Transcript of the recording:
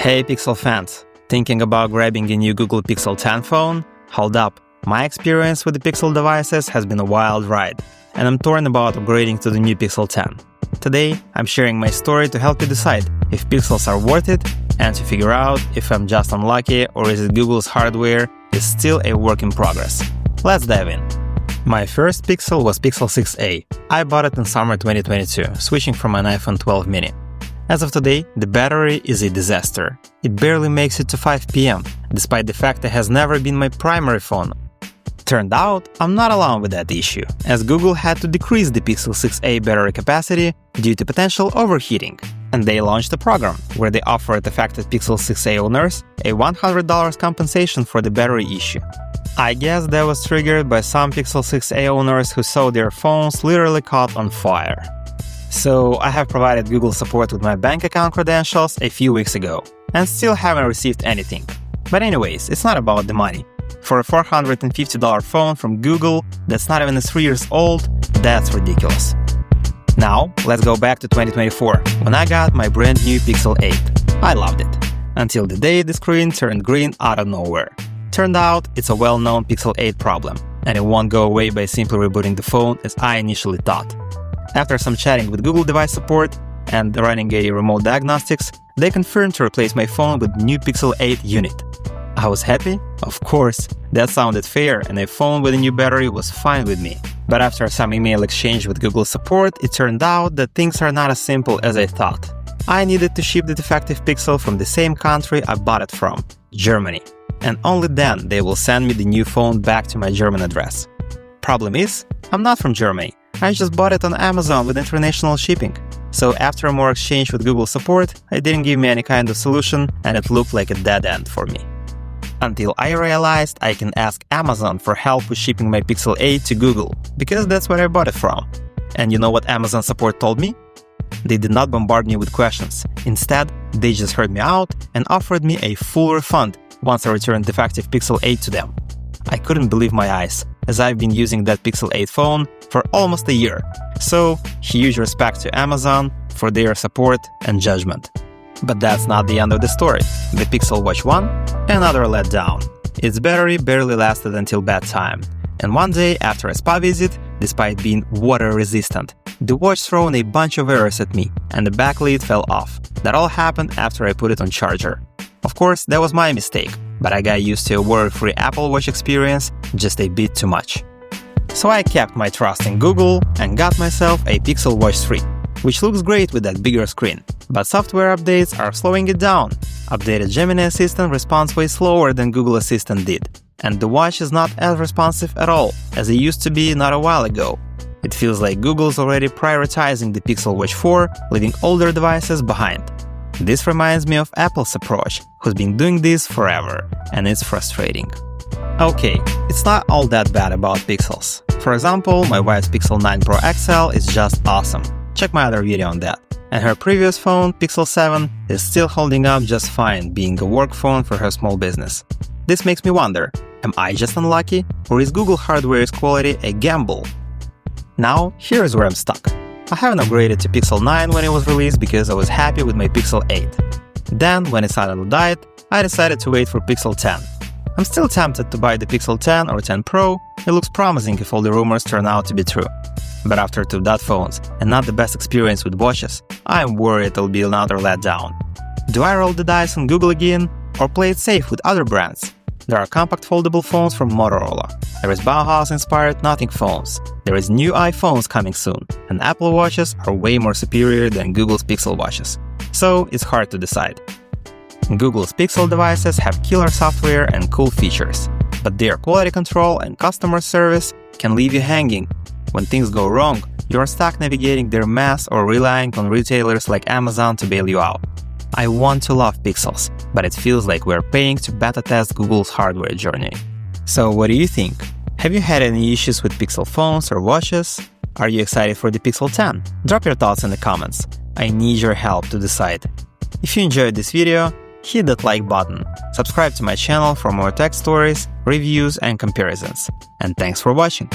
Hey Pixel fans, thinking about grabbing a new Google Pixel 10 phone? Hold up, my experience with the Pixel devices has been a wild ride, and I'm torn about upgrading to the new Pixel 10. Today, I'm sharing my story to help you decide if Pixels are worth it and to figure out if I'm just unlucky or is it Google's hardware is still a work in progress. Let's dive in. My first Pixel was Pixel 6a. I bought it in summer 2022, switching from an iPhone 12 mini. As of today, the battery is a disaster. It barely makes it to 5 PM, despite the fact it has never been my primary phone. Turned out, I'm not alone with that issue, as Google had to decrease the Pixel 6a battery capacity due to potential overheating. And they launched a program where they offered affected Pixel 6a owners a $100 compensation for the battery issue. I guess that was triggered by some Pixel 6a owners who saw their phones literally caught on fire. So I have provided Google support with my bank account credentials a few weeks ago, and still haven't received anything. But anyways, it's not about the money. For a $450 phone from Google that's not even 3 years old, that's ridiculous. Now, let's go back to 2024, when I got my brand new Pixel 8. I loved it. Until the day the screen turned green out of nowhere. Turned out, it's a well-known Pixel 8 problem, and it won't go away by simply rebooting the phone as I initially thought. After some chatting with Google device support and running a remote diagnostics, they confirmed to replace my phone with new Pixel 8 unit. I was happy? Of course, that sounded fair and a phone with a new battery was fine with me. But after some email exchange with Google support, it turned out that things are not as simple as I thought. I needed to ship the defective Pixel from the same country I bought it from, Germany. And only then they will send me the new phone back to my German address. Problem is, I'm not from Germany. I just bought it on Amazon with international shipping. So after more exchange with Google support, it didn't give me any kind of solution and it looked like a dead end for me. Until I realized I can ask Amazon for help with shipping my Pixel 8 to Google, because that's where I bought it from. And you know what Amazon support told me? They did not bombard me with questions. Instead, they just heard me out and offered me a full refund once I returned defective Pixel 8 to them. I couldn't believe my eyes, as I've been using that Pixel 8 phone for almost a year. So, huge respect to Amazon for their support and judgment. But that's not the end of the story. The Pixel Watch 1, another letdown. Its battery barely lasted until bedtime. And one day after a spa visit, despite being water resistant, the watch thrown a bunch of errors at me and the back lid fell off. That all happened after I put it on charger. Of course, that was my mistake, but I got used to a worry-free Apple Watch experience just a bit too much. So I kept my trust in Google and got myself a Pixel Watch 3, which looks great with that bigger screen. But software updates are slowing it down. Updated Gemini Assistant responds way slower than Google Assistant did. And the watch is not as responsive at all as it used to be not a while ago. It feels like Google's already prioritizing the Pixel Watch 4, leaving older devices behind. This reminds me of Apple's approach, who's been doing this forever, and it's frustrating. Okay, it's not all that bad about Pixels. For example, my wife's Pixel 9 Pro XL is just awesome. Check my other video on that. And her previous phone, Pixel 7, is still holding up just fine, being a work phone for her small business. This makes me wonder, am I just unlucky, or is Google hardware's quality a gamble? Now, here's where I'm stuck. I haven't upgraded to Pixel 9 when it was released because I was happy with my Pixel 8. Then, when it suddenly died, I decided to wait for Pixel 10. I'm still tempted to buy the Pixel 10 or 10 Pro. It looks promising if all the rumors turn out to be true. But after 2 dud phones and not the best experience with watches, I'm worried it'll be another letdown. Do I roll the dice on Google again, or play it safe with other brands? There are compact foldable phones from Motorola. There is Bauhaus-inspired Nothing phones. There is new iPhones coming soon, and Apple Watches are way more superior than Google's Pixel watches. So it's hard to decide. Google's Pixel devices have killer software and cool features, but their quality control and customer service can leave you hanging. When things go wrong, you're stuck navigating their mess or relying on retailers like Amazon to bail you out. I want to love Pixels, but it feels like we're paying to beta test Google's hardware journey. So what do you think? Have you had any issues with Pixel phones or watches? Are you excited for the Pixel 10? Drop your thoughts in the comments. I need your help to decide. If you enjoyed this video, hit that like button. Subscribe to my channel for more tech stories, reviews and comparisons. And thanks for watching!